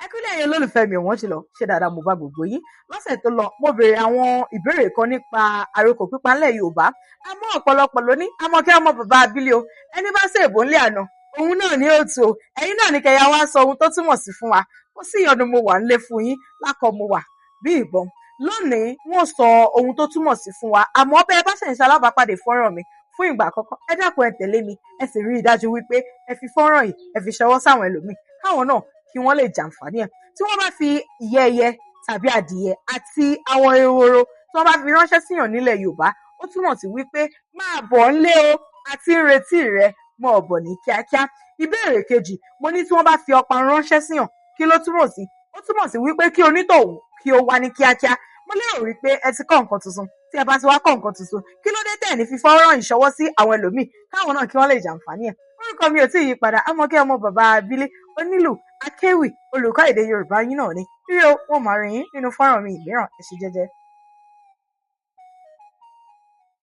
Ẹ kúlẹ̀ ẹ̀yin olólùfẹ́ mi ọ̀wọ́n jùlọ ṣe dáadáa mo bá gbogbo yín lọ́sẹ̀ tó lọ mo béèrè àwọn ìbéèrè kan nípa àrokò pípa ńlẹ̀ Yorùbá àmọ́ ọ̀pọ̀lọpọ̀ ló ní Àmọ̀kẹ́ ọmọ bàbá abílẹ̀ o ẹni bá ṣe èbó ńlẹ̀ àná òun náà ní òtù o ẹ̀yin náà ní kẹyà wá sọ ohun tó túmọ̀ sí fún wa kó sì ìyọnu mo wà ńlé fún yín lákọ mo wà bí ìbọn lónìí wọ́n sọ ohun tó túmọ̀ sí fún wa àmọ́ bẹ́ẹ̀ bá ṣẹ̀ṣẹ̀ alábàápàdé fọ́nrán mi fún ìgbà àkọ́kọ́ ẹ dákun ẹ tẹ̀lé mi ẹ sì rí i dájú wípé ẹ fi fọ́nrán yìí ẹ fi ṣọwọ́ sáwọn ẹlòmíì káwọn náà kí wọ́n lè jàǹfààní ẹ̀ tí wọ́n bá fi ìyẹ́ ẹyẹ tàbí adìyẹ àti àwọn ehoro tí wọ́n bá fi ránṣẹ́ síyàn nílẹ̀ Yorùbá ó túmọ̀ sí wípé máa bọ̀ ńlé o àti ń retí rẹ mọ́ ọ̀bọ̀ ní kíákíá. Ìbéèrè kejì mo ní tí wọ́n bá fi ọparun ránṣẹ́ síyàn kí ló túmọ̀ sí? Ó túmọ̀ sí wípé kí onítọ̀hún kí ó wá ní kíákíá. Mo lérò wípé ẹ ti kọ́ nǹkan tuntun tí ẹ bá ti wá kọ́ nǹkan tuntun kí ló dé tẹ̀ ní fi fọ́nrán ìṣọwọ́ sí àwọn ẹlòmíì káwọn náà kí wọ́n lè jàǹfààní ẹ̀. Orúkọ mi ò tí ì yí padà Àmọ̀kẹ́ ọmọ bàbá abílẹ̀ onílù akéwì olùkọ́ èdè Yorùbá yín náà ni rí o wọn máa rí yín nínú fọ́nrán mi ìmíràn ẹ ṣé jẹ́jẹ́.